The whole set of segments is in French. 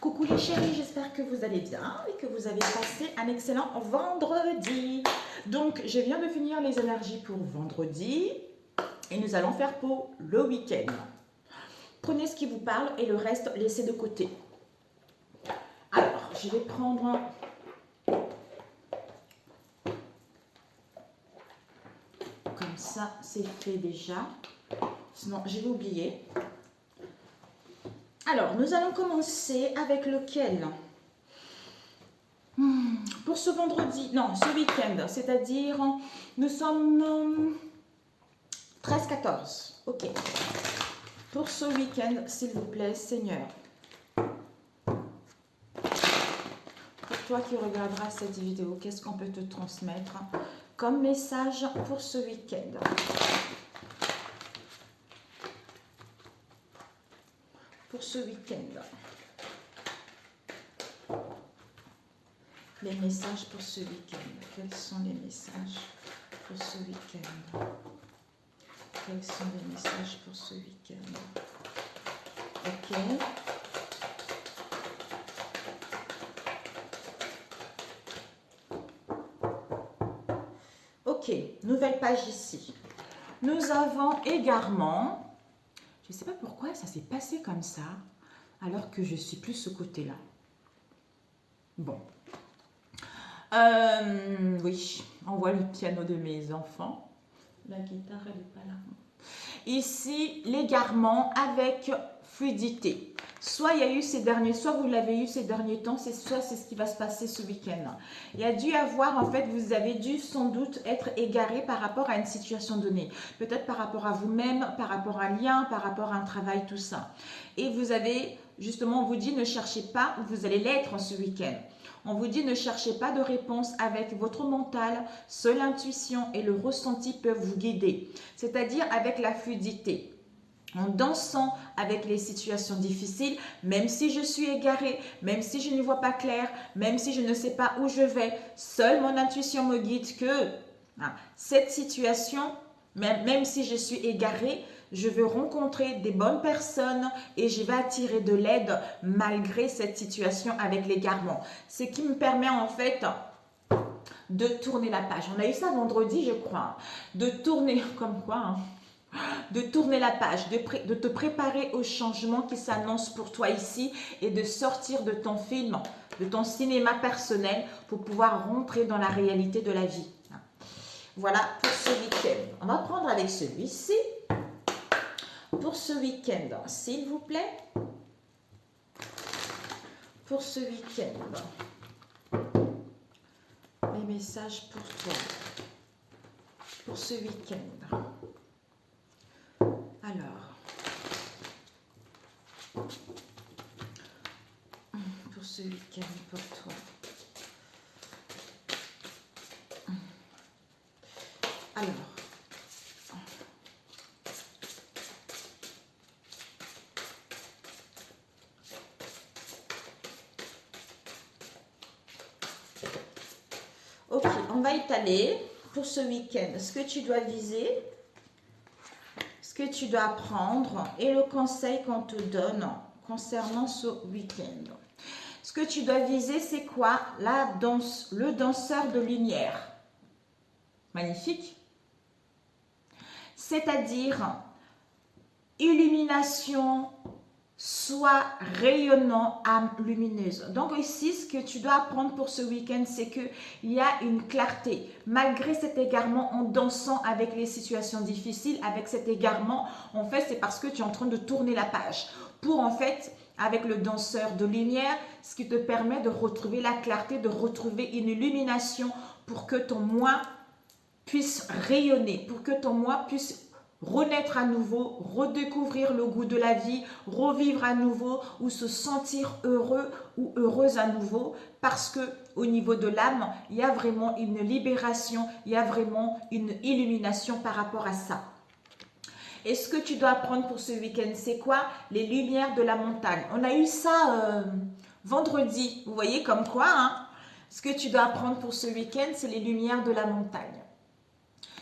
Coucou les chéris, j'espère que vous allez bien et que vous avez passé un excellent vendredi. Donc, je viens de finir les énergies pour vendredi et nous allons faire pour le week-end. Prenez ce qui vous parle et le reste, laissez de côté. Alors, je vais prendre... Comme ça, c'est fait déjà. Sinon, je vais oublier. Alors, nous allons commencer avec lequel? Pour ce vendredi, non, ce week-end, c'est-à-dire, nous sommes 13-14. Ok. Pour ce week-end, s'il vous plaît, Seigneur. Pour toi qui regarderas cette vidéo, qu'est-ce qu'on peut te transmettre comme message pour ce week-end? Pour ce week-end. Les messages pour ce week-end. Quels sont les messages pour ce week-end? Quels sont les messages pour ce week-end? Ok. Ok, nouvelle page ici. Nous avons égarement, je ne sais pas pourquoi ça s'est passé comme ça, alors que je suis plus ce côté-là. Bon. Oui, on voit le piano de mes enfants. La guitare, elle n'est pas là. Ici, l'égarement avec fluidité. Soit il y a eu ces derniers, soit vous l'avez eu ces derniers temps, soit c'est ce qui va se passer ce week-end. Il y a dû avoir, en fait, vous avez dû sans doute être égaré par rapport à une situation donnée. Peut-être par rapport à vous-même, par rapport à un lien, par rapport à un travail, tout ça. Et vous avez, justement, on vous dit, ne cherchez pas où vous allez l'être en ce week-end. On vous dit, ne cherchez pas de réponse avec votre mental. Seule l'intuition et le ressenti peuvent vous guider. C'est-à-dire avec la fluidité. En dansant avec les situations difficiles, même si je suis égarée, même si je ne vois pas clair, même si je ne sais pas où je vais, seule mon intuition me guide que cette situation, même si je suis égarée, je vais rencontrer des bonnes personnes et je vais attirer de l'aide malgré cette situation avec l'égarement. Ce qui me permet en fait de tourner la page. On a eu ça vendredi, je crois. De tourner, comme quoi, de tourner la page, de te préparer au changement qui s'annonce pour toi ici et de sortir de ton film, de ton cinéma personnel pour pouvoir rentrer dans la réalité de la vie. Voilà pour ce week-end. On va prendre avec celui-ci. Pour ce week-end, s'il vous plaît. Pour ce week-end. Les messages pour toi. Pour ce week-end. Alors. Pour ce week-end, pour toi. Alors. Ok, on va étaler pour ce week-end ce que tu dois viser, ce que tu dois apprendre et le conseil qu'on te donne concernant ce week-end. Ce que tu dois viser, c'est quoi? La danse, le danseur de lumière. Magnifique. C'est-à-dire illumination, soit rayonnant, âme lumineuse. Donc ici, ce que tu dois apprendre pour ce week-end, c'est qu'il y a une clarté. Malgré cet égarement, en dansant avec les situations difficiles, avec cet égarement, en fait, c'est parce que tu es en train de tourner la page. Pour en fait, avec le danseur de lumière, ce qui te permet de retrouver la clarté, de retrouver une illumination pour que ton moi puisse rayonner, pour que ton moi puisse renaître à nouveau, redécouvrir le goût de la vie, revivre à nouveau ou se sentir heureux ou heureuse à nouveau, parce que au niveau de l'âme, il y a vraiment une libération, il y a vraiment une illumination par rapport à ça. Et ce que tu dois apprendre pour ce week-end, c'est quoi? Les lumières de la montagne. On a eu ça vendredi, vous voyez comme quoi, hein? Ce que tu dois apprendre pour ce week-end, c'est les lumières de la montagne.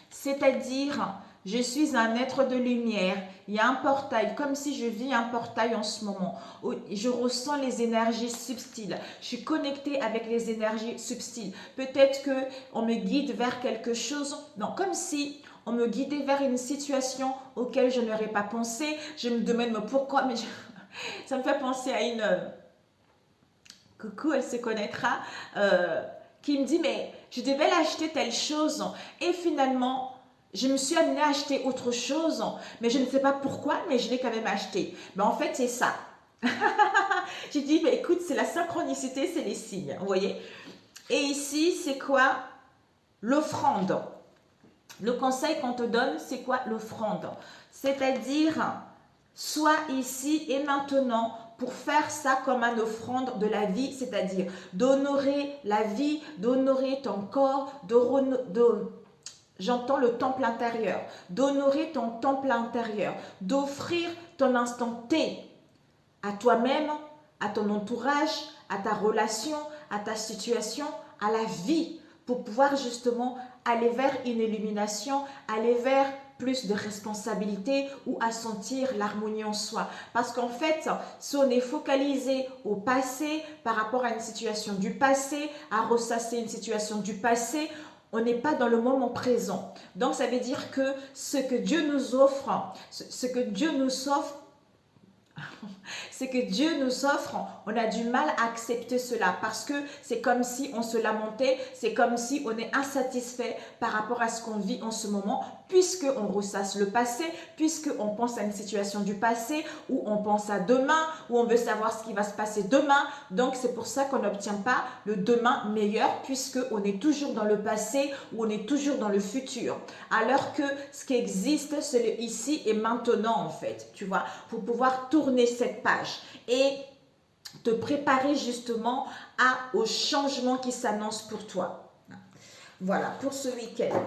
C'est-à-dire Je suis un être de lumière. Il y a un portail, comme si je vis un portail en ce moment. Je ressens les énergies subtiles. Je suis connectée avec les énergies subtiles. Peut-être qu'on me guide vers quelque chose. Non, comme si on me guidait vers une situation auquel je n'aurais pas pensé. Je me demande mais pourquoi, mais ça me fait penser à une... coucou, elle se connaîtra. Qui me dit mais je devais l'acheter telle chose. Et finalement... je me suis amenée à acheter autre chose, mais je ne sais pas pourquoi, mais je l'ai quand même acheté. Mais en fait, c'est ça. J'ai dit, mais écoute, c'est la synchronicité, c'est les signes, vous voyez. Et ici, c'est quoi? L'offrande. Le conseil qu'on te donne, c'est quoi? L'offrande. C'est-à-dire, sois ici et maintenant pour faire ça comme une offrande de la vie, c'est-à-dire d'honorer la vie, d'honorer ton corps, j'entends le temple intérieur, d'honorer ton temple intérieur, d'offrir ton instant T à toi-même, à ton entourage, à ta relation, à ta situation, à la vie, pour pouvoir justement aller vers une illumination, aller vers plus de responsabilité ou à sentir l'harmonie en soi. Parce qu'en fait, si on est focalisé au passé par rapport à une situation du passé, à ressasser une situation du passé, on n'est pas dans le moment présent. Donc, ça veut dire que ce que Dieu nous offre, ce que Dieu nous offre, c'est que Dieu nous offre, on a du mal à accepter cela parce que c'est comme si on se lamentait, c'est comme si on est insatisfait par rapport à ce qu'on vit en ce moment, puisqu'on ressasse le passé, puisqu'on pense à une situation du passé, ou on pense à demain, ou on veut savoir ce qui va se passer demain. Donc c'est pour ça qu'on n'obtient pas le demain meilleur, puisqu'on est toujours dans le passé, ou on est toujours dans le futur. Alors que ce qui existe, c'est le ici et maintenant en fait, tu vois, pour pouvoir tourner cette page et te préparer justement au changement qui s'annonce pour toi. Voilà, pour ce week-end.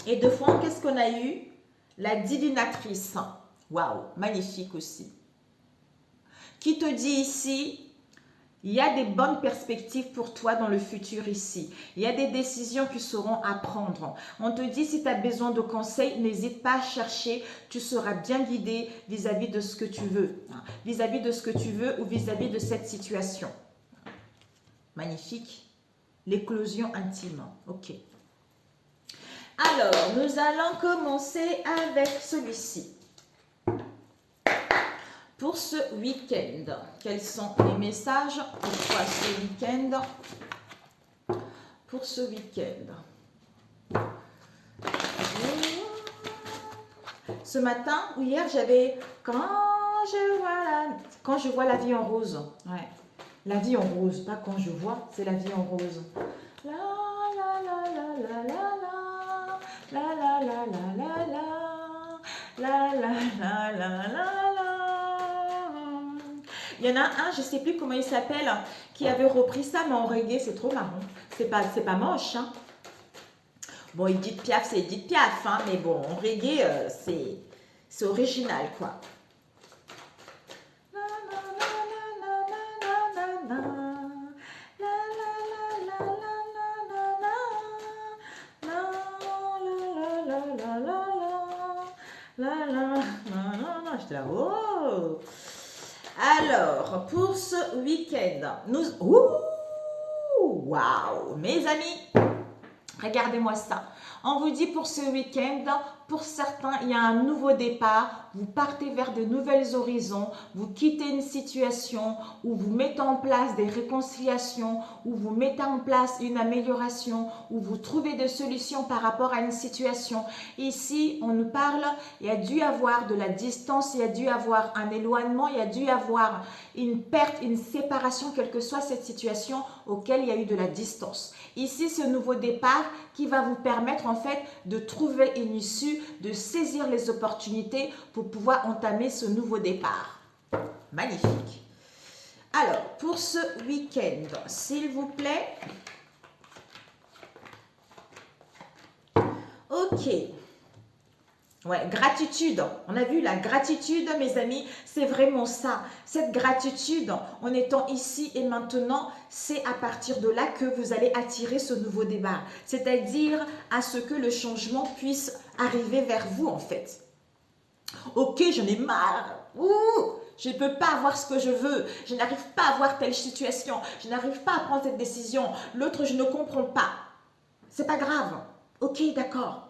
Et de fond, qu'est-ce qu'on a eu? La divinatrice. Waouh, magnifique aussi. Qui te dit ici, il y a des bonnes perspectives pour toi dans le futur ici. Il y a des décisions qui seront à prendre. On te dit, si tu as besoin de conseils, n'hésite pas à chercher. Tu seras bien guidé vis-à-vis de ce que tu veux. Vis-à-vis de ce que tu veux ou vis-à-vis de cette situation. Magnifique. L'éclosion intime. Ok. Alors, nous allons commencer avec celui-ci. Pour ce week-end, quels sont les messages pour toi ce week-end? Pour ce week-end. Ce matin ou hier, j'avais quand je vois la vie en rose. Ouais. La vie en rose, pas quand je vois, c'est la vie en rose. La la la la la la la la la la la la la la la la. Il y en a un, je ne sais plus comment il s'appelle, qui avait repris ça, mais en reggae, c'est trop marrant. C'est pas moche, hein. Bon, Edith Piaf, c'est Edith Piaf, hein, mais bon, en reggae, c'est original, quoi. J'étais là, oh. Alors, pour ce week-end, nous... Waouh, mes amis, regardez-moi ça. On vous dit pour ce week-end, pour certains, il y a un nouveau départ. Vous partez vers de nouvelles horizons. Vous quittez une situation où vous mettez en place des réconciliations, où vous mettez en place une amélioration, où vous trouvez des solutions par rapport à une situation. Ici, on nous parle, il y a dû avoir de la distance, il y a dû avoir un éloignement, il y a dû avoir une perte, une séparation, quelle que soit cette situation auquel il y a eu de la distance. Ici, ce nouveau départ qui va vous permettre en fait de trouver une issue, de saisir les opportunités pour pouvoir entamer ce nouveau départ. Magnifique. Alors, pour ce week-end, s'il vous plaît. Ok. Ouais, gratitude. On a vu la gratitude, mes amis, c'est vraiment ça. Cette gratitude, en étant ici et maintenant, c'est à partir de là que vous allez attirer ce nouveau débat. C'est-à-dire à ce que le changement puisse arriver vers vous en fait. Ok, j'en ai marre. Je ne peux pas avoir ce que je veux. Je n'arrive pas à avoir telle situation. Je n'arrive pas à prendre cette décision. L'autre, je ne comprends pas. C'est pas grave. Ok, d'accord.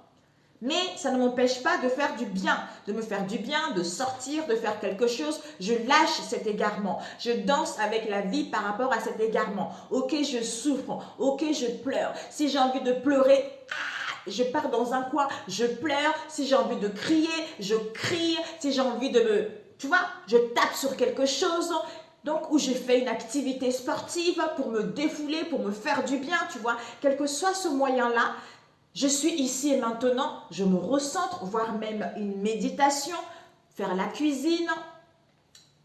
Mais ça ne m'empêche pas de faire du bien, de me faire du bien, de sortir, de faire quelque chose. Je lâche cet égarement. Je danse avec la vie par rapport à cet égarement. Ok, je souffre. Ok, je pleure. Si j'ai envie de pleurer, je pars dans un coin, je pleure. Si j'ai envie de crier, je crie. Si j'ai envie de me... Tu vois, je tape sur quelque chose. Donc, où je fais une activité sportive pour me défouler, pour me faire du bien, tu vois. Quel que soit ce moyen-là, je suis ici et maintenant, je me recentre, voire même une méditation, faire la cuisine,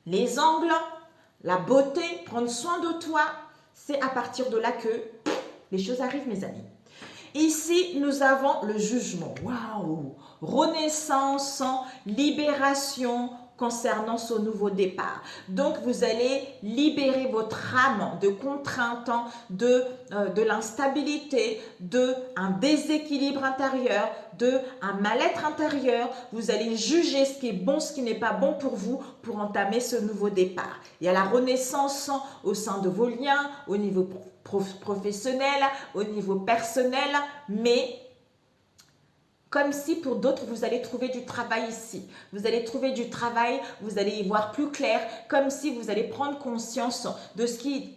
les ongles, la beauté, prendre soin de toi. C'est à partir de là que les choses arrivent, mes amis. Ici, nous avons le jugement. Waouh! Renaissance, libération concernant ce nouveau départ. Donc, vous allez libérer votre âme de contraintes, de l'instabilité, d'un déséquilibre intérieur, d'un mal-être intérieur. Vous allez juger ce qui est bon, ce qui n'est pas bon pour vous pour entamer ce nouveau départ. Il y a la renaissance au sein de vos liens, au niveau professionnel, au niveau personnel, mais comme si pour d'autres, vous allez trouver du travail ici. Vous allez trouver du travail, vous allez y voir plus clair, comme si vous allez prendre conscience de ce qui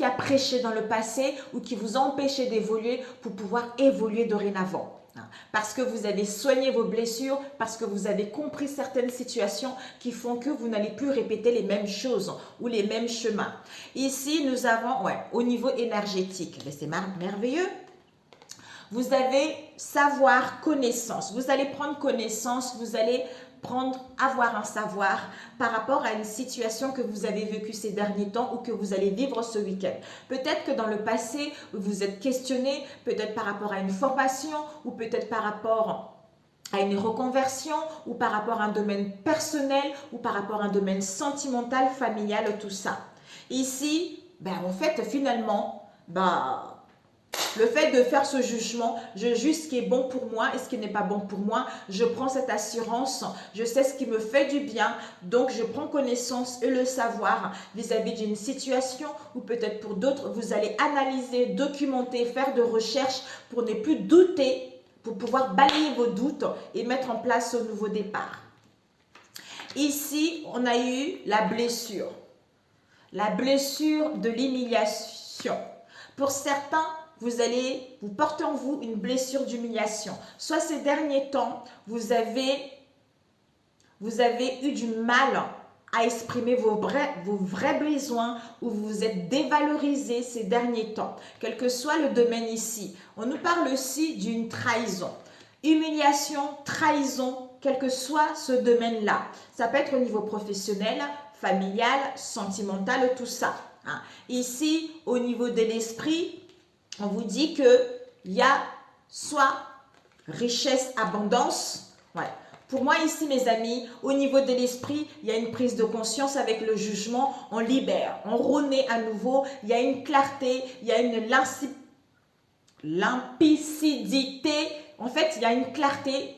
a prêché dans le passé ou qui vous a empêché d'évoluer pour pouvoir évoluer dorénavant. Parce que vous avez soigné vos blessures, parce que vous avez compris certaines situations qui font que vous n'allez plus répéter les mêmes choses ou les mêmes chemins. Ici, nous avons, au niveau énergétique, c'est merveilleux. Vous avez savoir, connaissance. Vous allez prendre connaissance, vous allez avoir un savoir par rapport à une situation que vous avez vécue ces derniers temps ou que vous allez vivre ce week-end. Peut-être que dans le passé, vous vous êtes questionné, peut-être par rapport à une formation ou peut-être par rapport à une reconversion ou par rapport à un domaine personnel ou par rapport à un domaine sentimental, familial, tout ça. Ici, en fait, finalement, le fait de faire ce jugement, je juge ce qui est bon pour moi et ce qui n'est pas bon pour moi. Je prends cette assurance, je sais ce qui me fait du bien. Donc, je prends connaissance et le savoir vis-à-vis d'une situation ou peut-être pour d'autres, vous allez analyser, documenter, faire de recherches pour ne plus douter, pour pouvoir balayer vos doutes et mettre en place ce nouveau départ. Ici, on a eu la blessure de l'humiliation. Pour certains, vous portez en vous une blessure d'humiliation. Soit ces derniers temps, vous avez eu du mal à exprimer vos vrais besoins ou vous vous êtes dévalorisé ces derniers temps. Quel que soit le domaine ici. On nous parle aussi d'une trahison. Humiliation, trahison, quel que soit ce domaine-là. Ça peut être au niveau professionnel, familial, sentimental, tout ça. Ici, au niveau de l'esprit, on vous dit qu'il y a soit richesse, abondance. Pour moi ici, mes amis, au niveau de l'esprit, il y a une prise de conscience avec le jugement. On libère, on renaît à nouveau. Il y a une clarté, il y a une limpidité. En fait, il y a une clarté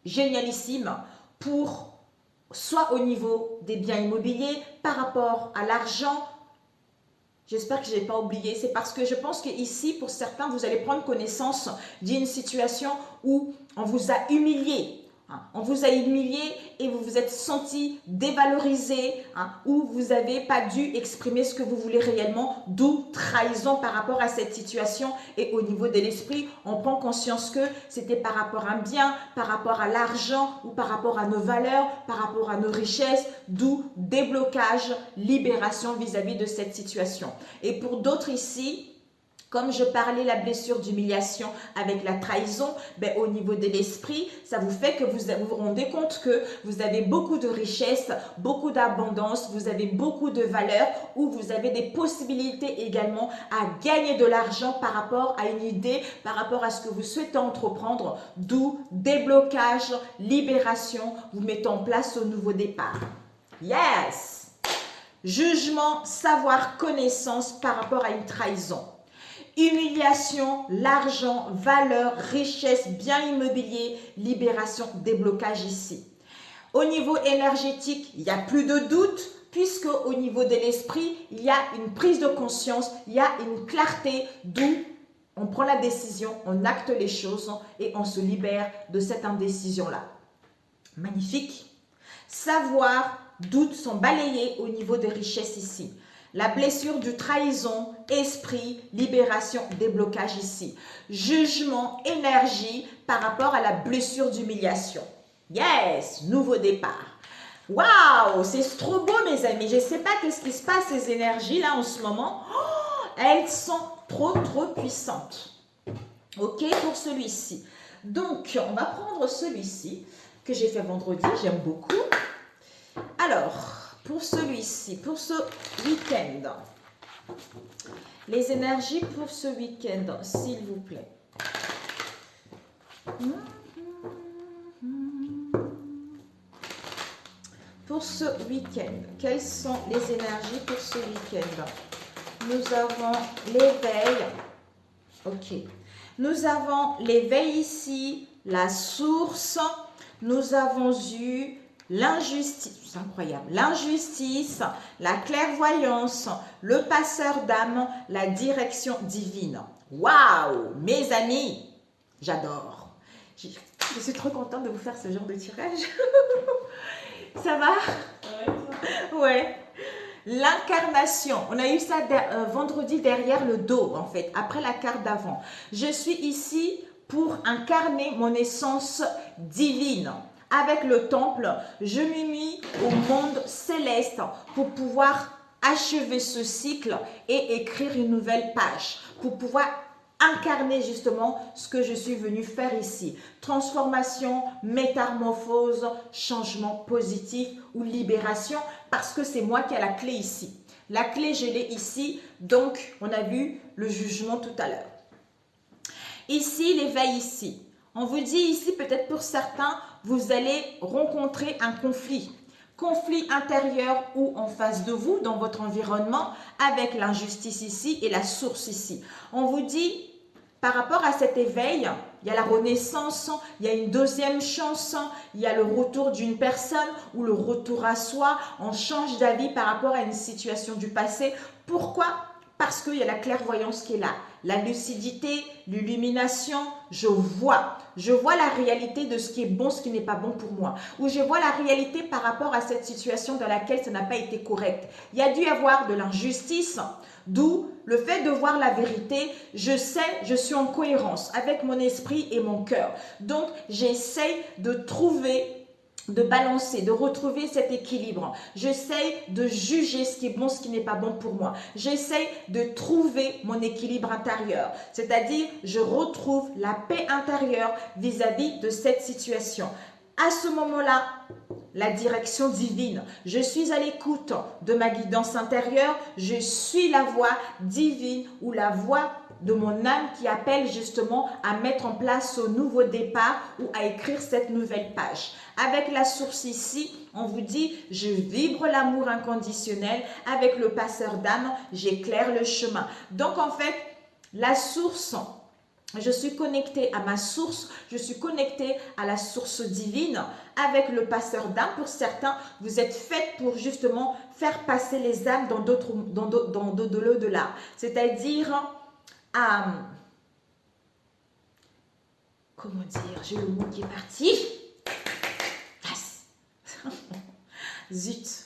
génialissime pour soit au niveau des biens immobiliers, par rapport à l'argent. J'espère que je n'ai pas oublié. C'est parce que je pense qu'ici, pour certains, vous allez prendre connaissance d'une situation où on vous a humilié. On vous a humilié et vous vous êtes senti dévalorisé, où vous n'avez pas dû exprimer ce que vous voulez réellement, d'où trahison par rapport à cette situation. Et au niveau de l'esprit, on prend conscience que c'était par rapport à un bien, par rapport à l'argent ou par rapport à nos valeurs, par rapport à nos richesses, d'où déblocage, libération vis-à-vis de cette situation. Et pour d'autres ici, comme je parlais la blessure d'humiliation avec la trahison, au niveau de l'esprit, ça vous fait que vous vous rendez compte que vous avez beaucoup de richesse, beaucoup d'abondance, vous avez beaucoup de valeur, ou vous avez des possibilités également à gagner de l'argent par rapport à une idée, par rapport à ce que vous souhaitez entreprendre, d'où déblocage, libération, vous mettez en place ce nouveau départ. Yes! Jugement, savoir, connaissance par rapport à une trahison. humiliation, l'argent, valeur, richesse, bien immobilier, libération, déblocage ici. Au niveau énergétique, il n'y a plus de doute, puisque au niveau de l'esprit, il y a une prise de conscience, il y a une clarté, d'où on prend la décision, on acte les choses et on se libère de cette indécision-là. Magnifique. Savoir, doute sont balayés au niveau des richesses ici. La blessure du trahison, esprit, libération, déblocage ici. Jugement, énergie par rapport à la blessure d'humiliation. Yes, nouveau départ. Waouh, c'est trop beau mes amis. Je ne sais pas qu'est-ce qui se passe ces énergies là en ce moment. Oh, elles sont trop puissantes. Ok pour celui-ci. Donc on va prendre celui-ci que j'ai fait vendredi. J'aime beaucoup. Alors pour celui-ci, pour ce week-end, les énergies pour ce week-end, s'il vous plaît. Pour ce week-end, quelles sont les énergies pour ce week-end? Nous avons l'éveil. Ok. Nous avons l'éveil ici, la source. Nous avons eu l'injustice. C'est incroyable. L'injustice, la clairvoyance, le passeur d'âme, la direction divine. Waouh, mes amis, j'adore. Je suis trop contente de vous faire ce genre de tirage. Ça va? Ouais. L'incarnation. On a eu ça vendredi derrière le dos, en fait, après la carte d'avant. Je suis ici pour incarner mon essence divine. Avec le temple, je m'y mis au monde céleste pour pouvoir achever ce cycle et écrire une nouvelle page. Pour pouvoir incarner justement ce que je suis venue faire ici. Transformation, métamorphose, changement positif ou libération, parce que c'est moi qui ai la clé ici. La clé, je l'ai ici, donc on a vu le jugement tout à l'heure. Ici, l'éveil ici. On vous dit ici, peut-être pour certains, vous allez rencontrer un conflit. Conflit intérieur ou en face de vous, dans votre environnement, avec l'injustice ici et la source ici. On vous dit, par rapport à cet éveil, il y a la renaissance, il y a une deuxième chance, il y a le retour d'une personne ou le retour à soi. On change d'avis par rapport à une situation du passé. Pourquoi? Parce qu'il y a la clairvoyance qui est là. La lucidité, l'illumination, je vois la réalité de ce qui est bon, ce qui n'est pas bon pour moi. Ou je vois la réalité par rapport à cette situation dans laquelle ça n'a pas été correct. Il y a dû y avoir de l'injustice, d'où le fait de voir la vérité, je sais, je suis en cohérence avec mon esprit et mon cœur. Donc, j'essaie de trouver, de balancer, de retrouver cet équilibre. J'essaie de juger ce qui est bon, ce qui n'est pas bon pour moi. J'essaie de trouver mon équilibre intérieur. C'est-à-dire, je retrouve la paix intérieure vis-à-vis de cette situation. À ce moment-là, la direction divine. Je suis à l'écoute de ma guidance intérieure. Je suis la voix divine ou la voix de mon âme qui appelle justement à mettre en place ce nouveau départ ou à écrire cette nouvelle page. Avec la source ici, on vous dit, je vibre l'amour inconditionnel. Avec le passeur d'âme, j'éclaire le chemin. Donc en fait, la source, je suis connectée à ma source, je suis connectée à la source divine. Avec le passeur d'âme, pour certains, vous êtes faites pour justement faire passer les âmes dans de l'au-delà. C'est-à-dire, comment dire, j'ai le mot qui est parti. Yes. Zut.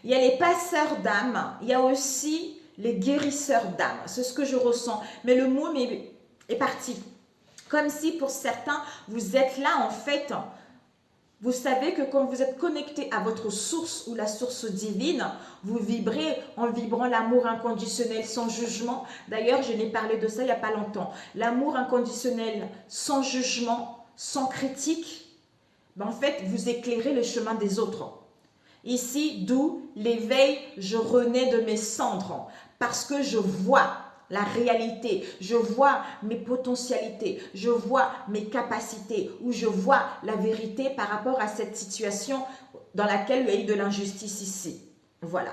Il y a les passeurs d'âme, il y a aussi les guérisseurs d'âme. C'est ce que je ressens. Mais le mot est parti. Comme si pour certains, vous êtes là en fait. Vous savez que quand vous êtes connecté à votre source ou la source divine, vous vibrez en vibrant l'amour inconditionnel sans jugement. D'ailleurs, je n'ai parlé de ça il n'y a pas longtemps. L'amour inconditionnel sans jugement, sans critique, en fait, vous éclairez le chemin des autres. Ici, d'où l'éveil, je renais de mes cendres parce que je vois la réalité, je vois mes potentialités, je vois mes capacités ou je vois la vérité par rapport à cette situation dans laquelle il y a eu de l'injustice ici. Voilà.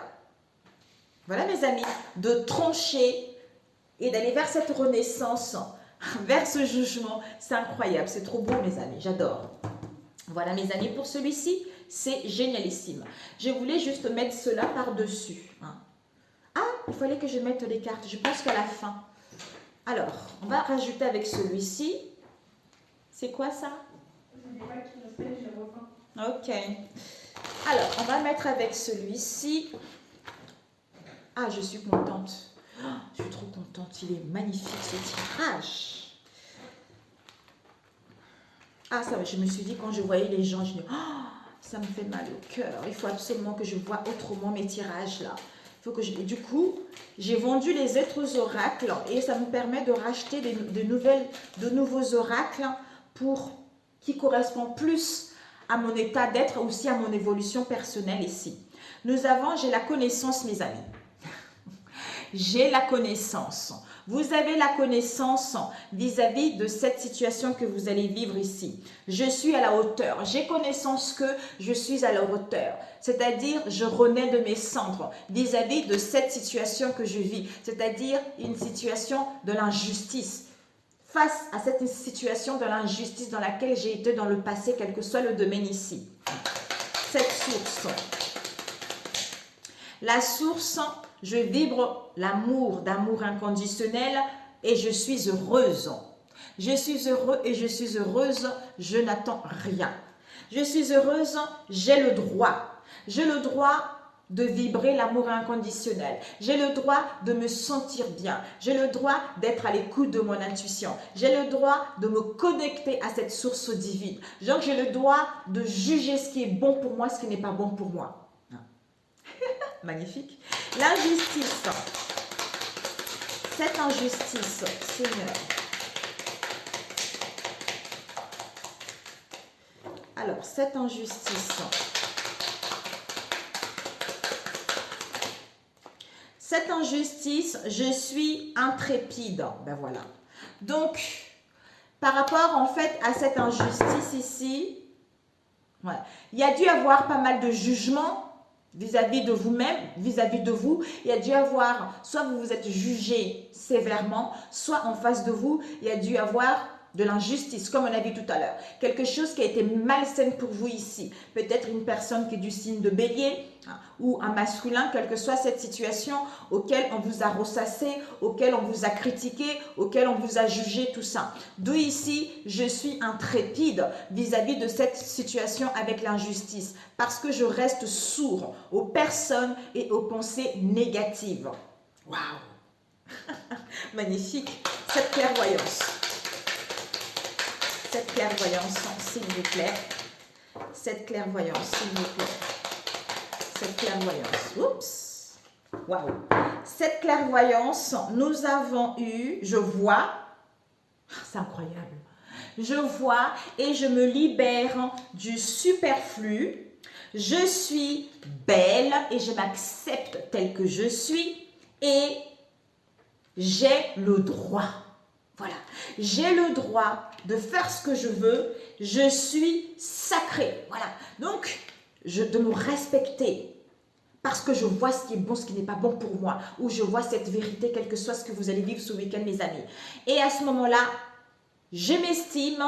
Voilà mes amis, de trancher et d'aller vers cette renaissance, vers ce jugement. C'est incroyable, c'est trop beau mes amis, j'adore. Voilà mes amis, pour celui-ci, c'est génialissime. Je voulais juste mettre cela par-dessus. Ah, il fallait que je mette les cartes, je pense qu'à la fin. Alors, on va rajouter avec celui-ci. C'est quoi ça? Ok. Alors, on va mettre avec celui-ci. Ah, je suis contente. Oh, je suis trop contente. Il est magnifique ce tirage. Ah, ça, je me suis dit quand je voyais les gens, je me dis, oh, ça me fait mal au cœur. Il faut absolument que je vois autrement mes tirages là. Il faut que je... Du coup, j'ai vendu les êtres oracles et ça me permet de racheter de nouveaux oracles qui correspondent plus à mon état d'être, aussi à mon évolution personnelle ici. J'ai la connaissance, mes amis. J'ai la connaissance. Vous avez la connaissance vis-à-vis de cette situation que vous allez vivre ici. Je suis à la hauteur. J'ai connaissance que je suis à la hauteur. C'est-à-dire, je renais de mes cendres vis-à-vis de cette situation que je vis. C'est-à-dire, une situation de l'injustice. Face à cette situation de l'injustice dans laquelle j'ai été dans le passé, quel que soit le domaine ici. Cette source. La source, je vibre l'amour, d'amour inconditionnel et je suis heureuse. Je suis heureux et je suis heureuse, je n'attends rien. Je suis heureuse, j'ai le droit. J'ai le droit de vibrer l'amour inconditionnel. J'ai le droit de me sentir bien. J'ai le droit d'être à l'écoute de mon intuition. J'ai le droit de me connecter à cette source divine. Donc j'ai le droit de juger ce qui est bon pour moi, ce qui n'est pas bon pour moi. Magnifique. L'injustice. Cette injustice, Seigneur. Alors, cette injustice. Cette injustice, je suis intrépide. Ben voilà. Donc, par rapport en fait à cette injustice ici, ouais, il y a dû avoir pas mal de jugements vis-à-vis de vous-même, vis-à-vis de vous. Il y a dû avoir, soit vous vous êtes jugé sévèrement, soit en face de vous, il y a dû avoir de l'injustice, comme on a vu tout à l'heure. Quelque chose qui a été malsaine pour vous ici. Peut-être une personne qui est du signe de bélier ou un masculin, quelle que soit cette situation auquel on vous a ressassé, auquel on vous a critiqué, auquel on vous a jugé, tout ça. D'où ici, je suis intrépide vis-à-vis de cette situation avec l'injustice parce que je reste sourd aux personnes et aux pensées négatives. Waouh! Magnifique, cette clairvoyance. Cette clairvoyance, s'il vous plaît. Cette clairvoyance, s'il vous plaît. Cette clairvoyance. Oups. Waouh. Cette clairvoyance, nous avons eu, je vois, c'est incroyable. Je vois et je me libère du superflu. Je suis belle et je m'accepte telle que je suis et j'ai le droit. Voilà, j'ai le droit de faire ce que je veux, je suis sacrée. Voilà, donc de me respecter parce que je vois ce qui est bon, ce qui n'est pas bon pour moi, ou je vois cette vérité, quel que soit ce que vous allez vivre ce week-end, mes amis. Et à ce moment-là, je m'estime,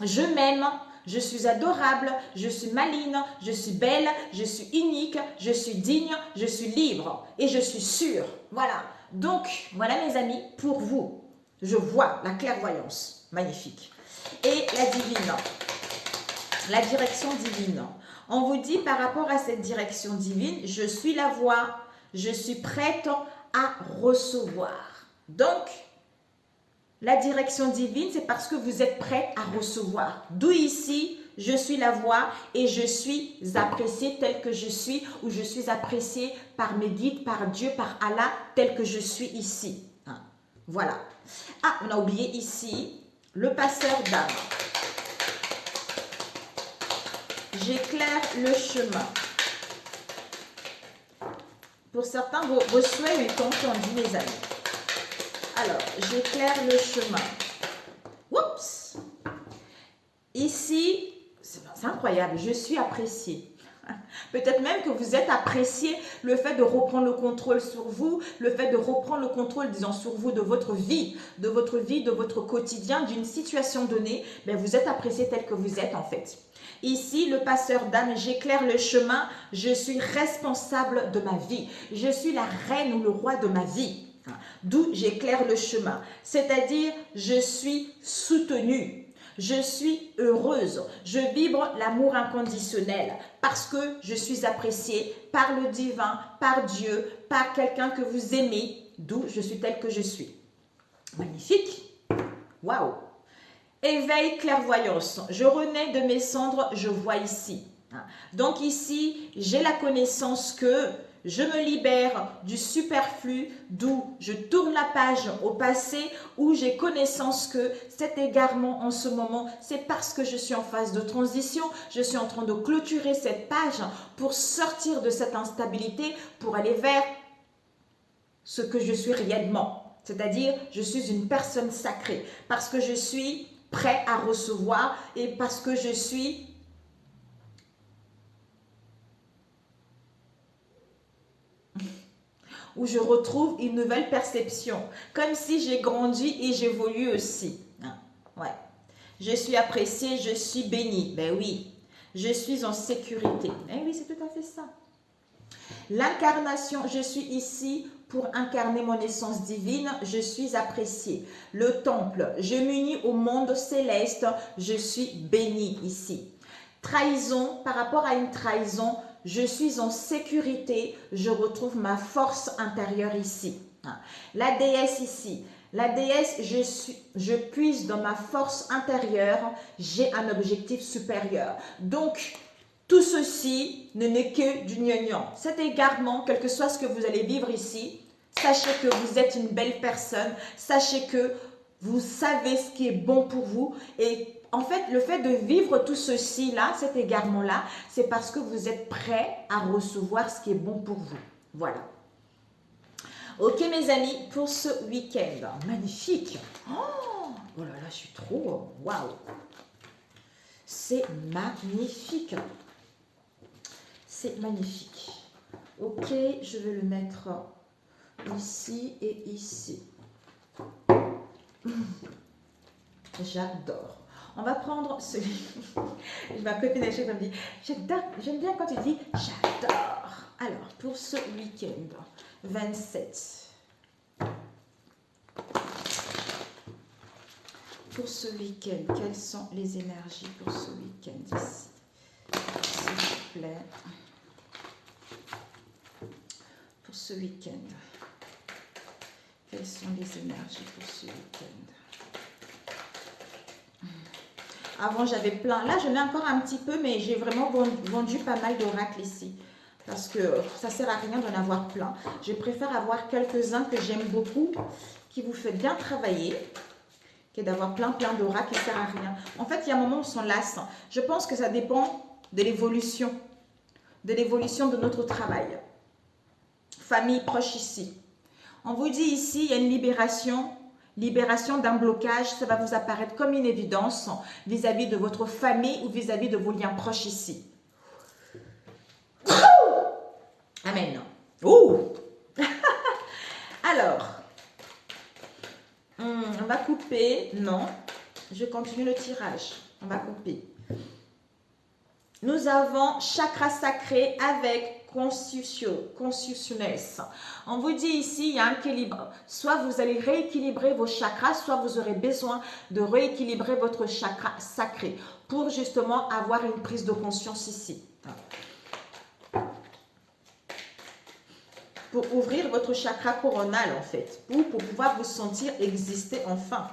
je m'aime, je suis adorable, je suis maligne, je suis belle, je suis unique, je suis digne, je suis libre et je suis sûre. Voilà, donc voilà mes amis, pour vous. Je vois la clairvoyance, magnifique. Et la divine, la direction divine. On vous dit par rapport à cette direction divine, je suis la voie, je suis prête à recevoir. Donc, la direction divine, c'est parce que vous êtes prête à recevoir. D'où ici, je suis la voie et je suis appréciée telle que je suis, ou je suis appréciée par mes guides, par Dieu, par Allah, telle que je suis ici. Voilà. Ah, on a oublié ici le passeur d'âme. J'éclaire le chemin. Pour certains, vos souhaits ont été entendus, mes amis. Alors, j'éclaire le chemin. Oups! Ici, c'est incroyable, je suis appréciée. Peut-être même que vous êtes apprécié le fait de reprendre le contrôle sur vous, le fait de reprendre le contrôle, disons, sur vous, de votre vie, de votre quotidien, d'une situation donnée. Mais vous êtes apprécié tel que vous êtes en fait. Ici, le passeur d'âme, j'éclaire le chemin, je suis responsable de ma vie. Je suis la reine ou le roi de ma vie. D'où j'éclaire le chemin. C'est-à-dire, je suis soutenue. Je suis heureuse, je vibre l'amour inconditionnel parce que je suis appréciée par le divin, par Dieu, par quelqu'un que vous aimez, d'où je suis telle que je suis. Magnifique! Waouh! Éveil, clairvoyance. Je renais de mes cendres, je vois ici. Donc ici, j'ai la connaissance que je me libère du superflu, d'où je tourne la page au passé, où j'ai connaissance que cet égarement en ce moment, c'est parce que je suis en phase de transition, je suis en train de clôturer cette page pour sortir de cette instabilité, pour aller vers ce que je suis réellement. C'est-à-dire, je suis une personne sacrée, parce que je suis prêt à recevoir et parce que je suis où je retrouve une nouvelle perception, comme si j'ai grandi et j'évolue aussi. Ouais. Je suis appréciée, je suis bénie. Ben oui, je suis en sécurité. Ben oui, c'est tout à fait ça. L'incarnation, je suis ici pour incarner mon essence divine, je suis appréciée. Le temple, je m'unis au monde céleste, je suis bénie ici. Trahison, par rapport à une trahison, je suis en sécurité, je retrouve ma force intérieure ici. La déesse ici, la déesse, je puise dans ma force intérieure, j'ai un objectif supérieur. Donc, tout ceci ne n'est que du gnognon. Cet égarement, quel que soit ce que vous allez vivre ici, sachez que vous êtes une belle personne, sachez que vous savez ce qui est bon pour vous et en fait, le fait de vivre tout ceci-là, cet égarement-là, c'est parce que vous êtes prêt à recevoir ce qui est bon pour vous. Voilà. Ok, mes amis, pour ce week-end. Magnifique. Oh là là, je suis trop... Waouh. C'est magnifique. C'est magnifique. Ok, je vais le mettre ici et ici. J'adore. On va prendre celui. Ma copine à chaque fois me dit j'aime bien quand tu dis j'adore. Alors, pour ce week-end, 27. Pour ce week-end, quelles sont les énergies pour ce week-end ici? S'il vous plaît. Pour ce week-end, quelles sont les énergies pour ce week-end? Avant, j'avais plein. Là, j'en ai encore un petit peu, mais j'ai vraiment vendu pas mal d'oracles ici. Parce que ça ne sert à rien d'en avoir plein. Je préfère avoir quelques-uns que j'aime beaucoup, qui vous fait bien travailler, que d'avoir plein d'oracles qui ne sert à rien. En fait, il y a un moment où on s'en lasse. Je pense que ça dépend de l'évolution de notre travail. Famille proche ici. On vous dit ici, il y a une libération d'un blocage, ça va vous apparaître comme une évidence vis-à-vis de votre famille ou vis-à-vis de vos liens proches ici. Amen. Alors, on va couper. Non, je continue le tirage. On va couper. Nous avons chakra sacré avec consciousness. On vous dit ici, il y a un équilibre. Soit vous allez rééquilibrer vos chakras, soit vous aurez besoin de rééquilibrer votre chakra sacré pour justement avoir une prise de conscience ici. Pour ouvrir votre chakra coronal en fait, ou pour pouvoir vous sentir exister enfin.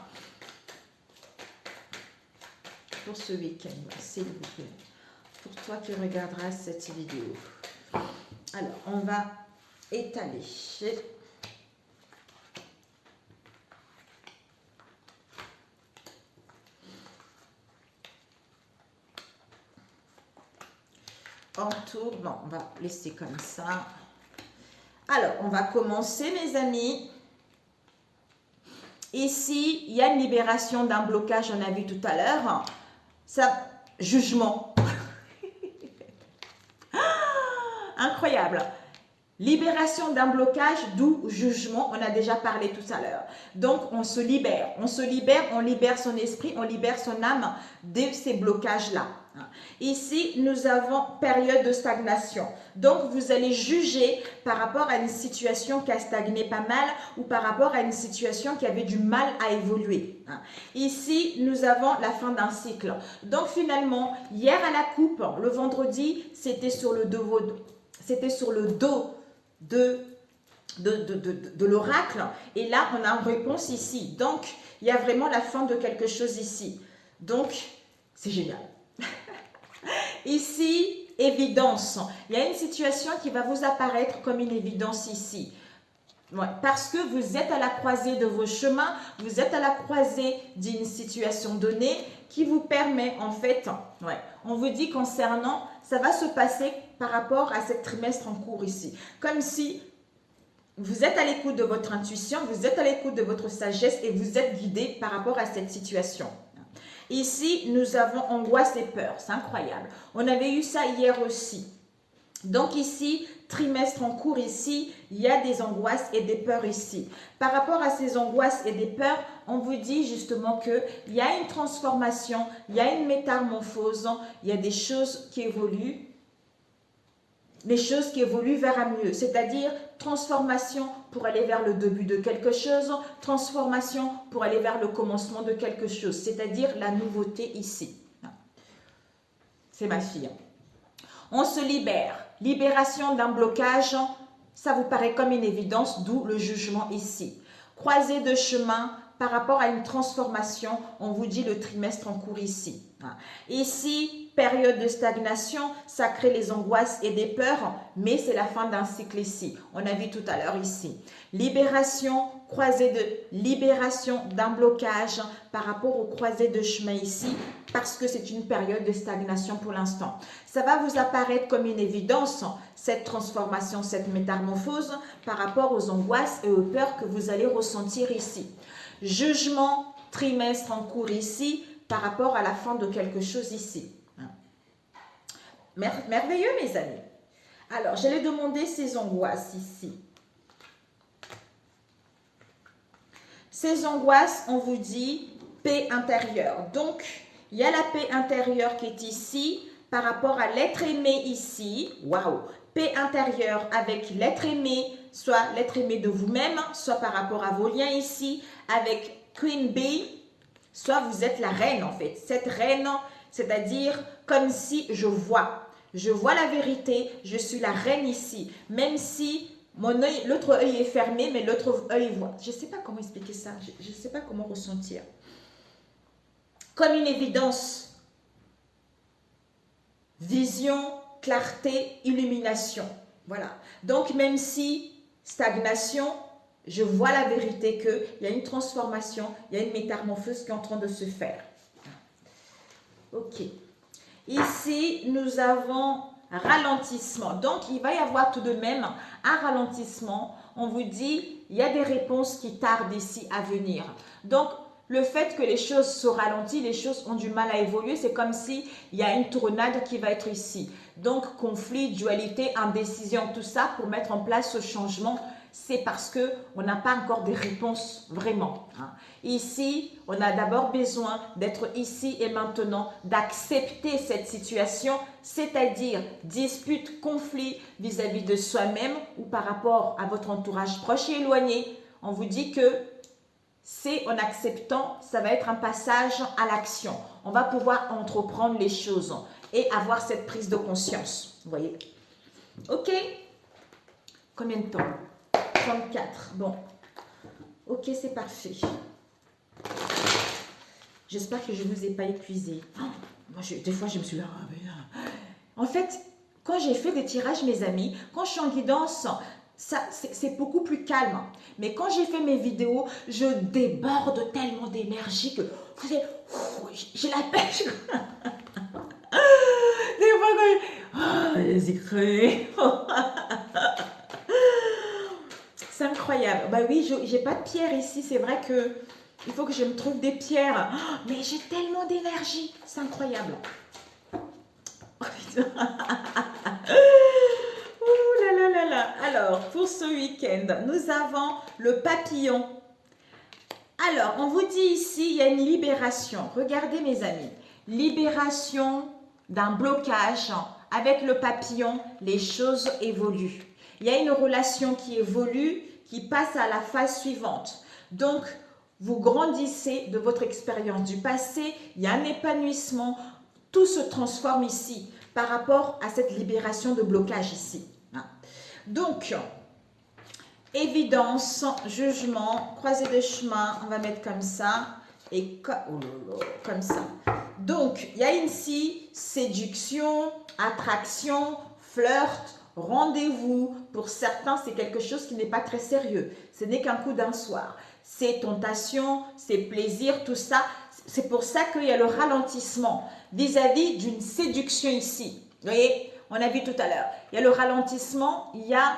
Pour ce week-end, s'il vous plaît. Pour toi qui regarderas cette vidéo. Alors, on va étaler. On tourne. Non, on va laisser comme ça. Alors, on va commencer, mes amis. Ici, il y a une libération d'un blocage, on a vu tout à l'heure. Ça, jugement. Incroyable. Libération d'un blocage, d'où jugement, on a déjà parlé tout à l'heure. Donc, on se libère, on libère son esprit, on libère son âme de ces blocages-là. Ici, nous avons période de stagnation. Donc, vous allez juger par rapport à une situation qui a stagné pas mal ou par rapport à une situation qui avait du mal à évoluer. Ici, nous avons la fin d'un cycle. Donc, finalement, hier à la coupe, le vendredi, c'était sur le dos de l'oracle, et là on a une réponse ici. Donc il y a vraiment la fin de quelque chose ici, donc c'est génial. Ici, évidence, il y a une situation qui va vous apparaître comme une évidence ici. Ouais, parce que vous êtes à la croisée de vos chemins, vous êtes à la croisée d'une situation donnée qui vous permet en fait, on vous dit concernant, ça va se passer par rapport à ce trimestre en cours ici. Comme si vous êtes à l'écoute de votre intuition, vous êtes à l'écoute de votre sagesse et vous êtes guidé par rapport à cette situation. Ici, nous avons angoisse et peur, c'est incroyable. On avait eu ça hier aussi. Donc ici, trimestre en cours ici, il y a des angoisses et des peurs ici. Par rapport à ces angoisses et des peurs, on vous dit justement qu'il y a une transformation, il y a une métamorphose, il y a des choses qui évoluent, vers un mieux, c'est-à-dire transformation pour aller vers le début de quelque chose, transformation pour aller vers le commencement de quelque chose, c'est-à-dire la nouveauté ici. C'est ma fille. On se libère. Libération d'un blocage, ça vous paraît comme une évidence, d'où le jugement ici. Croisée de chemin par rapport à une transformation, on vous dit le trimestre en cours ici. Ici, période de stagnation, ça crée les angoisses et des peurs, mais c'est la fin d'un cycle ici. On a vu tout à l'heure ici. Libération, croisée de libération d'un blocage par rapport aux croisées de chemin ici, parce que c'est une période de stagnation pour l'instant. Ça va vous apparaître comme une évidence, cette transformation, cette métamorphose par rapport aux angoisses et aux peurs que vous allez ressentir ici. Jugement, trimestre en cours ici, par rapport à la fin de quelque chose ici. Merveilleux, mes amis. Alors, j'allais demander ces angoisses ici. Ces angoisses, on vous dit paix intérieure. Donc, il y a la paix intérieure qui est ici par rapport à l'être aimé ici. Waouh! Paix intérieure avec l'être aimé, soit l'être aimé de vous-même, soit par rapport à vos liens ici, avec Queen Bee, soit vous êtes la reine en fait. Cette reine, c'est-à-dire comme si je vois la vérité, je suis la reine ici, même si mon œil, l'autre œil est fermé, mais l'autre œil voit. Je ne sais pas comment expliquer ça, je ne sais pas comment ressentir. Comme une évidence, vision, clarté, illumination. Voilà. Donc même si stagnation, je vois la vérité qu'il y a une transformation, il y a une métamorphose qui est en train de se faire. Ok. Ici, nous avons ralentissement. Donc, il va y avoir tout de même un ralentissement. On vous dit, il y a des réponses qui tardent ici à venir. Donc, le fait que les choses se ralentissent, les choses ont du mal à évoluer, c'est comme s'il y a une tournade qui va être ici. Donc, conflit, dualité, indécision, tout ça pour mettre en place ce changement, c'est parce qu'on n'a pas encore des réponses vraiment. Ici, on a d'abord besoin d'être ici et maintenant, d'accepter cette situation, c'est-à-dire dispute, conflit vis-à-vis de soi-même ou par rapport à votre entourage proche et éloigné. On vous dit que c'est en acceptant, ça va être un passage à l'action. On va pouvoir entreprendre les choses et avoir cette prise de conscience. Vous voyez? Ok? Combien de temps? 34. Bon. Ok, c'est parfait. J'espère que je ne vous ai pas épuisé. Moi, des fois, je me suis là. En fait, quand j'ai fait des tirages, mes amis, quand je suis en guidance, c'est beaucoup plus calme. Mais quand j'ai fait mes vidéos, je déborde tellement d'énergie que j'ai la pêche. Des fois, les écrans. C'est incroyable. Bah oui, j'ai pas de pierre ici. C'est vrai que il faut que je me trouve des pierres. Mais j'ai tellement d'énergie. C'est incroyable. Oh putain. ce week-end, nous avons le papillon. Alors, on vous dit ici, il y a une libération. Regardez mes amis, libération d'un blocage. Avec le papillon, les choses évoluent. Il y a une relation qui évolue, qui passe à la phase suivante. Donc, vous grandissez de votre expérience du passé, il y a un épanouissement, tout se transforme ici par rapport à cette libération de blocage ici. Donc, évidence, jugement, croisée de chemin, on va mettre comme ça et comme ça. Donc, il y a ici séduction, attraction, flirt, rendez-vous. Pour certains, c'est quelque chose qui n'est pas très sérieux. Ce n'est qu'un coup d'un soir. C'est tentation, c'est plaisir, tout ça. C'est pour ça qu'il y a le ralentissement vis-à-vis d'une séduction ici. Vous voyez, on a vu tout à l'heure. Il y a le ralentissement, il y a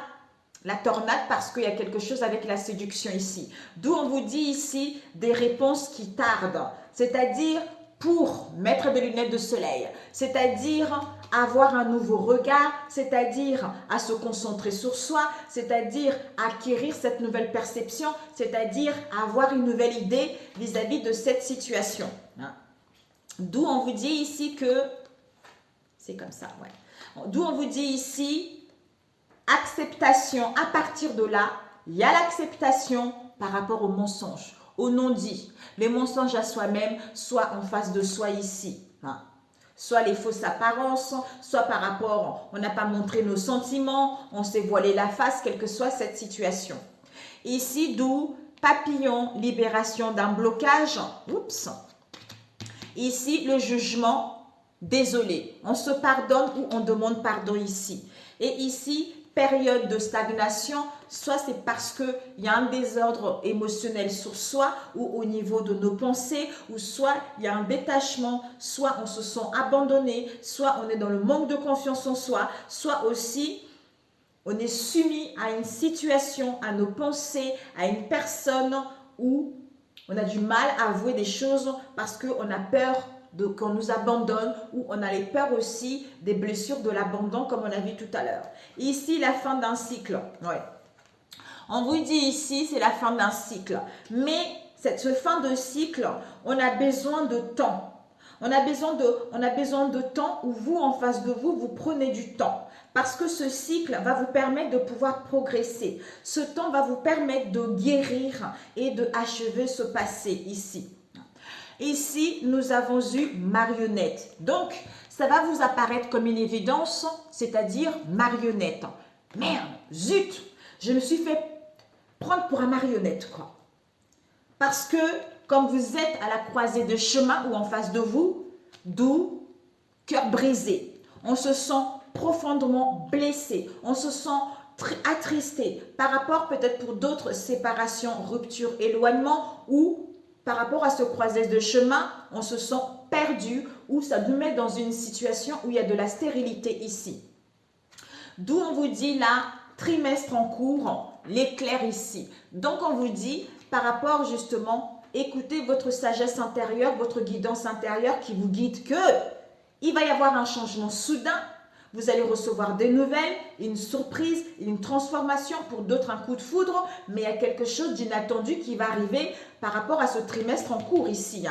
la tornade parce qu'il y a quelque chose avec la séduction ici. D'où on vous dit ici des réponses qui tardent. C'est-à-dire pour mettre des lunettes de soleil, c'est-à-dire avoir un nouveau regard, c'est-à-dire à se concentrer sur soi, c'est-à-dire acquérir cette nouvelle perception, c'est-à-dire avoir une nouvelle idée vis-à-vis de cette situation. D'où on vous dit ici que, c'est comme ça, ouais. D'où on vous dit ici, acceptation, à partir de là, il y a l'acceptation par rapport au mensonge, au non-dit, les mensonges à soi-même, soit en face de soi ici, soit les fausses apparences, soit par rapport, on n'a pas montré nos sentiments, on s'est voilé la face, quelle que soit cette situation. Ici, d'où papillon, libération d'un blocage, oups. Ici, le jugement, désolé, on se pardonne ou on demande pardon ici. Et ici, période de stagnation, soit c'est parce qu'il y a un désordre émotionnel sur soi ou au niveau de nos pensées, ou soit il y a un détachement, soit on se sent abandonné, soit on est dans le manque de confiance en soi, soit aussi on est soumis à une situation, à nos pensées, à une personne où on a du mal à avouer des choses parce qu'on a peur qu'on nous abandonne ou on a les peurs aussi des blessures de l'abandon comme on a vu tout à l'heure. Ici, la fin d'un cycle. Ouais. On vous dit ici, c'est la fin d'un cycle. Mais cette fin de cycle, on a besoin de temps. On a besoin de temps où vous, en face de vous, vous prenez du temps. Parce que ce cycle va vous permettre de pouvoir progresser. Ce temps va vous permettre de guérir et de achever ce passé ici. Ici, nous avons eu marionnette. Donc, ça va vous apparaître comme une évidence, c'est-à-dire marionnette. Merde, zut, je me suis fait prendre pour un marionnette, quoi. Parce que, comme vous êtes à la croisée de chemin ou en face de vous, d'où cœur brisé, on se sent profondément blessé, on se sent attristé par rapport peut-être pour d'autres séparations, ruptures, éloignements ou par rapport à ce croisée de chemin, on se sent perdu ou ça nous met dans une situation où il y a de la stérilité ici. D'où on vous dit là, trimestre en cours, l'éclair ici. Donc on vous dit par rapport justement, écoutez votre sagesse intérieure, votre guidance intérieure qui vous guide que il va y avoir un changement soudain. Vous allez recevoir des nouvelles, une surprise, une transformation, pour d'autres un coup de foudre, mais il y a quelque chose d'inattendu qui va arriver par rapport à ce trimestre en cours ici.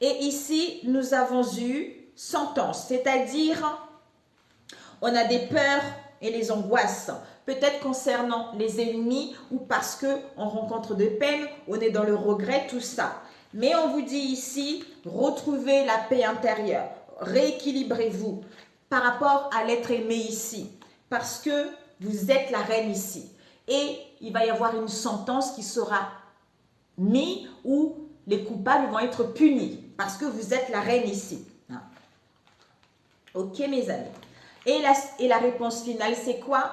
Et ici, nous avons eu sentence, c'est-à-dire on a des peurs et les angoisses, peut-être concernant les ennemis ou parce qu'on rencontre des peines, on est dans le regret, tout ça. Mais on vous dit ici, retrouvez la paix intérieure, rééquilibrez-vous par rapport à l'être aimé ici, parce que vous êtes la reine ici. Et il va y avoir une sentence qui sera mise où les coupables vont être punis, parce que vous êtes la reine ici. Ok mes amis. Et la réponse finale, c'est quoi?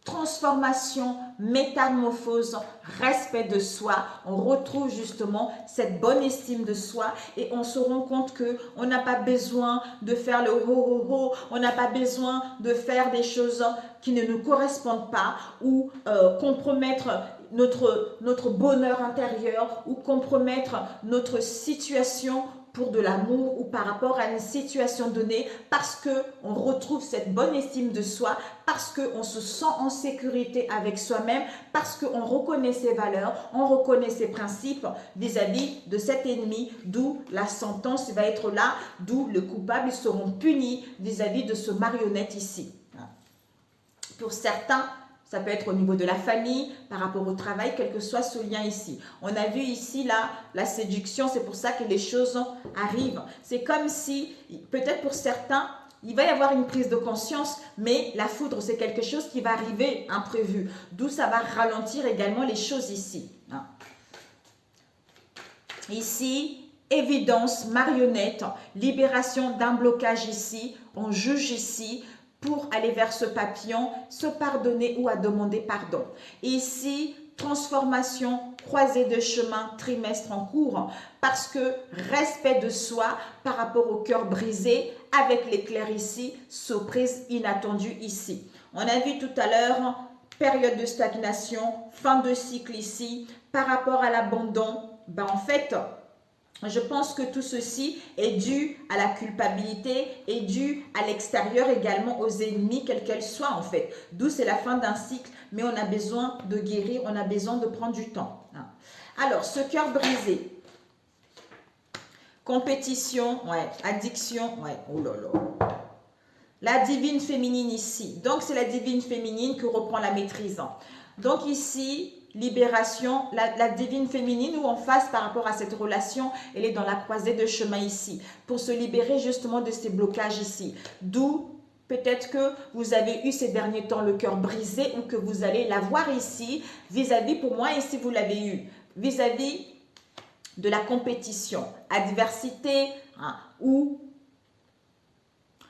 Transformation, métamorphose, respect de soi. On retrouve justement cette bonne estime de soi et on se rend compte qu'on n'a pas besoin de faire le ho-ho-ho, on n'a pas besoin de faire des choses qui ne nous correspondent pas ou compromettre notre bonheur intérieur ou compromettre notre situation pour de l'amour ou par rapport à une situation donnée, parce qu'on retrouve cette bonne estime de soi, parce qu'on se sent en sécurité avec soi-même, parce qu'on reconnaît ses valeurs, on reconnaît ses principes vis-à-vis de cet ennemi, d'où la sentence va être là, d'où les coupables seront punis vis-à-vis de ce marionnette ici. Pour certains, ça peut être au niveau de la famille, par rapport au travail, quel que soit ce lien ici. On a vu ici, là, la séduction, c'est pour ça que les choses arrivent. C'est comme si, peut-être pour certains, il va y avoir une prise de conscience, mais la foudre, c'est quelque chose qui va arriver imprévu. D'où ça va ralentir également les choses ici. Ici, évidence, marionnette, libération d'un blocage ici, on juge ici, pour aller vers ce papillon, se pardonner ou à demander pardon. Ici, transformation, croisée de chemin, trimestre en cours, parce que respect de soi par rapport au cœur brisé, avec l'éclair ici, surprise inattendue ici. On a vu tout à l'heure, période de stagnation, fin de cycle ici, par rapport à l'abandon, en fait, je pense que tout ceci est dû à la culpabilité, est dû à l'extérieur également, aux ennemis, quels qu'elles soient en fait. D'où c'est la fin d'un cycle, mais on a besoin de guérir, on a besoin de prendre du temps. Alors, ce cœur brisé, compétition, addiction, oh là là. La divine féminine ici. Donc, c'est la divine féminine que reprend la maîtrise. Donc ici, libération, la divine féminine ou en face par rapport à cette relation, elle est dans la croisée de chemin ici, pour se libérer justement de ces blocages ici. D'où peut-être que vous avez eu ces derniers temps le cœur brisé ou que vous allez l'avoir ici, vis-à-vis, pour moi ici vous l'avez eu, vis-à-vis de la compétition, adversité, où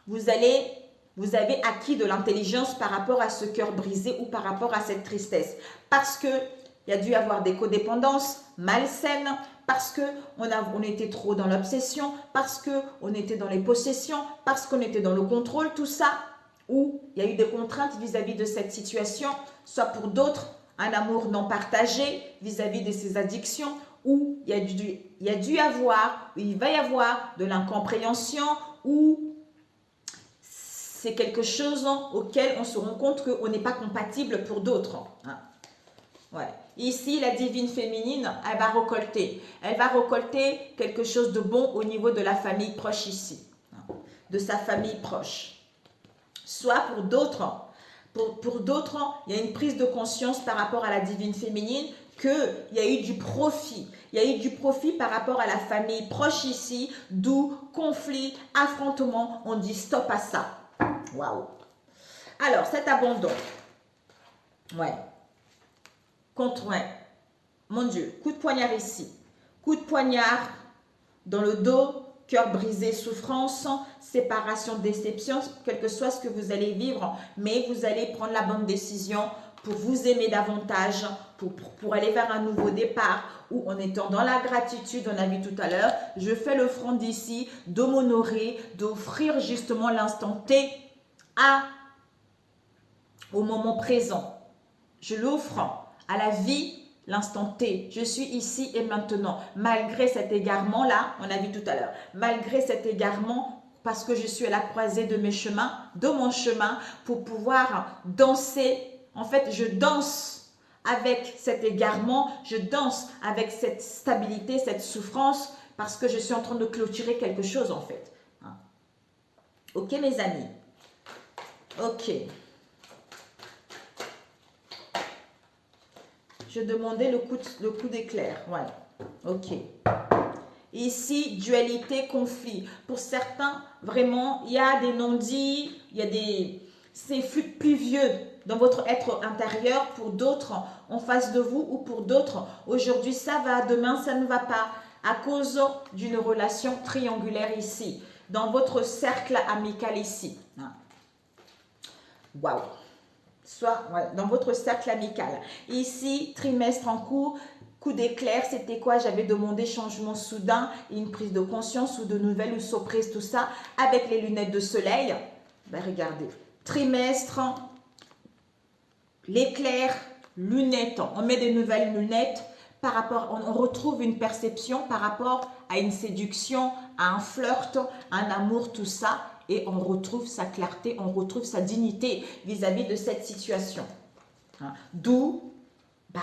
vous avez acquis de l'intelligence par rapport à ce cœur brisé ou par rapport à cette tristesse. Parce qu'il y a dû y avoir des codépendances malsaines, parce qu'on était trop dans l'obsession, parce qu'on était dans les possessions, parce qu'on était dans le contrôle, tout ça, où il y a eu des contraintes vis-à-vis de cette situation, soit pour d'autres, un amour non partagé vis-à-vis de ces addictions, où il va y avoir de l'incompréhension, où c'est quelque chose auquel on se rend compte qu'on n'est pas compatible pour d'autres. Ici, la divine féminine, elle va récolter. Elle va récolter quelque chose de bon au niveau de la famille proche ici. De sa famille proche. Soit pour d'autres, il y a une prise de conscience par rapport à la divine féminine qu'il y a eu du profit. Il y a eu du profit par rapport à la famille proche ici, d'où conflit, affrontement, on dit stop à ça. Waouh. Alors, cet abandon. Mon Dieu, coup de poignard ici. Coup de poignard dans le dos, cœur brisé, souffrance, séparation, déception, quel que soit ce que vous allez vivre, mais vous allez prendre la bonne décision pour vous aimer davantage, pour aller vers un nouveau départ, ou en étant dans la gratitude, on a vu tout à l'heure, je fais le front d'ici, de m'honorer, d'offrir justement l'instant T au moment présent. Je l'offre à la vie, l'instant T. Je suis ici et maintenant. Malgré cet égarement-là, on a vu tout à l'heure, malgré cet égarement, parce que je suis à la croisée de mes chemins, de mon chemin, pour pouvoir danser. En fait, je danse avec cet égarement, je danse avec cette stabilité, cette souffrance, parce que je suis en train de clôturer quelque chose en fait. Ok mes amis? Ok. Je demandais le coup d'éclair. Ok. Ici, dualité, conflit. Pour certains, vraiment, il y a des non-dits, il y a c'est pluvieux dans votre être intérieur. Pour d'autres, en face de vous ou pour d'autres, aujourd'hui ça va, demain ça ne va pas. À cause d'une relation triangulaire ici, dans votre cercle amical ici. Waouh! Soit dans votre cercle amical. Ici, trimestre en cours, coup d'éclair, c'était quoi? J'avais demandé changement soudain, une prise de conscience ou de nouvelles ou surprise, tout ça, avec les lunettes de soleil. Regardez, trimestre, l'éclair, lunettes, on met des nouvelles lunettes par rapport, on retrouve une perception par rapport à une séduction, à un flirt, un amour, tout ça, et on retrouve sa clarté, on retrouve sa dignité vis-à-vis de cette situation. Hein. D'où, bah,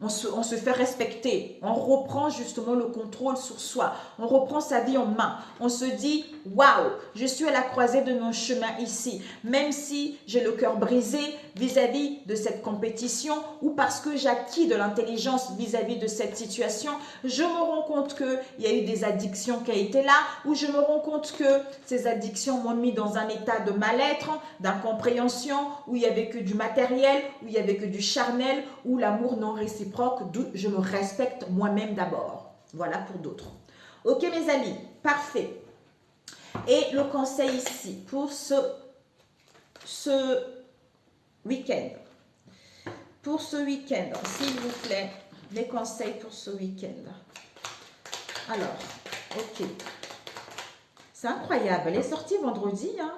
on se fait respecter, on reprend justement le contrôle sur soi, on reprend sa vie en main, on se dit « Waouh, je suis à la croisée de mon chemin ici », même si j'ai le cœur brisé vis-à-vis de cette compétition ou parce que j'acquis de l'intelligence vis-à-vis de cette situation, je me rends compte qu'il y a eu des addictions qui ont été là, ou je me rends compte que ces addictions m'ont mis dans un état de mal-être, d'incompréhension, où il n'y avait que du matériel, où il n'y avait que du charnel, où l'amour non réciproque, d'où je me respecte moi-même d'abord. Voilà pour d'autres. Ok mes amis, parfait. Et le conseil ici pour ce week-end. Pour ce week-end, s'il vous plaît, les conseils pour ce week-end. Alors, ok. C'est incroyable, elle est sortie vendredi, hein.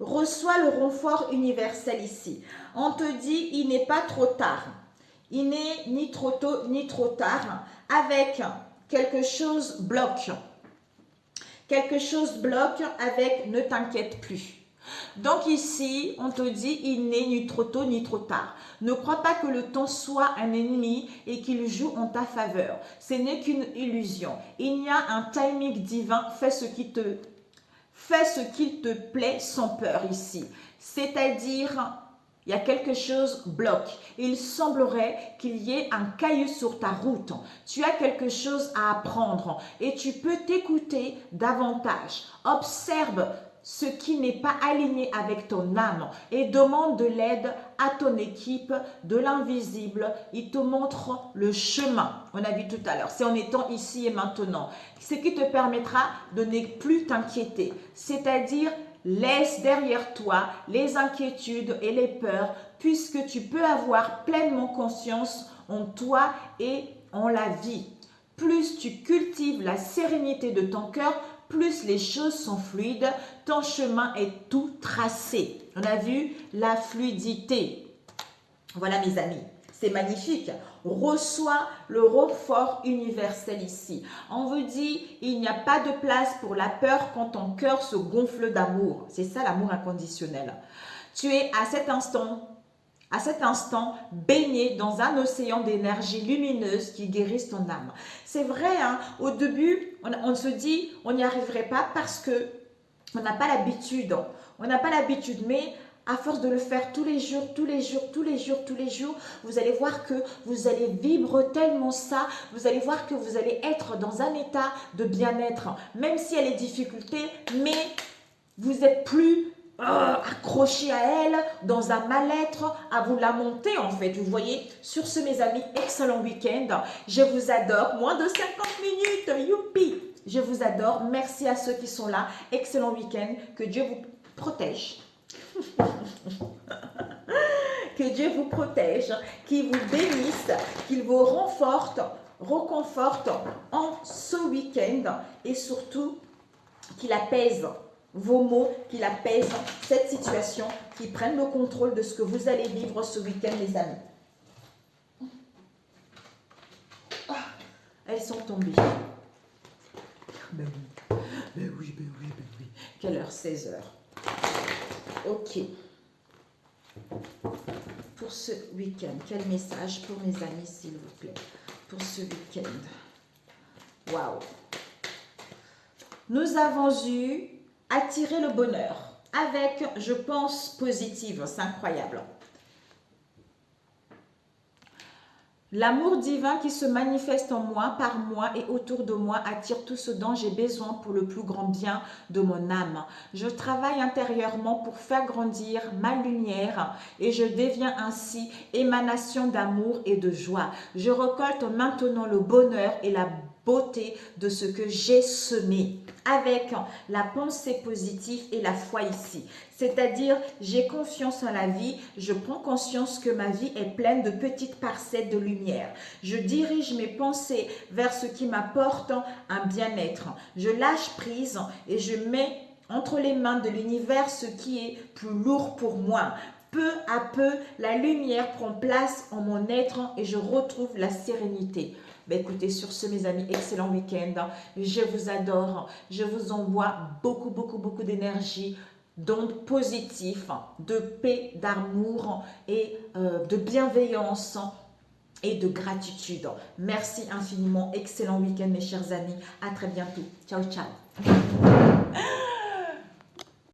Reçois le renfort universel ici. On te dit, il n'est pas trop tard. Il n'est ni trop tôt ni trop tard. Avec quelque chose bloque. Quelque chose bloque avec ne t'inquiète plus. Donc ici, on te dit, il n'est ni trop tôt ni trop tard. Ne crois pas que le temps soit un ennemi et qu'il joue en ta faveur. Ce n'est qu'une illusion. Il y a un timing divin. Fais ce qu'il te plaît sans peur ici. C'est-à-dire, il y a quelque chose bloque. Il semblerait qu'il y ait un caillou sur ta route. Tu as quelque chose à apprendre et tu peux t'écouter davantage. Observe ce qui n'est pas aligné avec ton âme et demande de l'aide à ton équipe de l'invisible. Il te montre le chemin. On a vu tout à l'heure, c'est en étant ici et maintenant. Ce qui te permettra de ne plus t'inquiéter. C'est-à-dire, laisse derrière toi les inquiétudes et les peurs puisque tu peux avoir pleinement conscience en toi et en la vie. Plus tu cultives la sérénité de ton cœur, plus les choses sont fluides, ton chemin est tout tracé. On a vu la fluidité. Voilà mes amis, c'est magnifique. Reçois le renfort universel ici. On vous dit, il n'y a pas de place pour la peur quand ton cœur se gonfle d'amour. C'est ça l'amour inconditionnel. Tu es à cet instant baigné dans un océan d'énergie lumineuse qui guérisse ton âme. C'est vrai, hein, au début, on se dit, on n'y arriverait pas parce que on n'a pas l'habitude. On n'a pas l'habitude, mais à force de le faire tous les jours, vous allez voir que vous allez vivre tellement ça, vous allez voir que vous allez être dans un état de bien-être, même s'il y a les difficultés, mais vous êtes plus accroché à elle, dans un mal-être, à vous lamenter en fait. Vous voyez, sur ce mes amis, excellent week-end. Je vous adore. Moins de 50 minutes, youpi! Je vous adore. Merci à ceux qui sont là. Excellent week-end. Que Dieu vous protège. Que Dieu vous protège, qu'il vous bénisse, qu'il vous reconforte en ce week-end et surtout qu'il apaise vos mots, qu'il apaise cette situation, qu'il prenne le contrôle de ce que vous allez vivre ce week-end, les amis. Ah, elles sont tombées. Ben oui. Quelle heure? 16 heures. Ok. Pour ce week-end, quel message pour mes amis, s'il vous plaît, pour ce week-end? Waouh! Nous avons eu attirer le bonheur avec, je pense, positive. C'est incroyable. L'amour divin qui se manifeste en moi, par moi et autour de moi attire tout ce dont j'ai besoin pour le plus grand bien de mon âme. Je travaille intérieurement pour faire grandir ma lumière et je deviens ainsi émanation d'amour et de joie. Je récolte maintenant le bonheur et la beauté de ce que j'ai semé avec la pensée positive et la foi ici. C'est-à-dire, j'ai confiance en la vie, je prends conscience que ma vie est pleine de petites parcelles de lumière. Je dirige mes pensées vers ce qui m'apporte un bien-être. Je lâche prise et je mets entre les mains de l'univers ce qui est plus lourd pour moi. Peu à peu, la lumière prend place en mon être et je retrouve la sérénité. Ben écoutez, sur ce, mes amis, excellent week-end. Je vous adore. Je vous envoie beaucoup d'énergie, d'ondes positives, de paix, d'amour et de bienveillance et de gratitude. Merci infiniment. Excellent week-end, mes chers amis. À très bientôt. Ciao, ciao.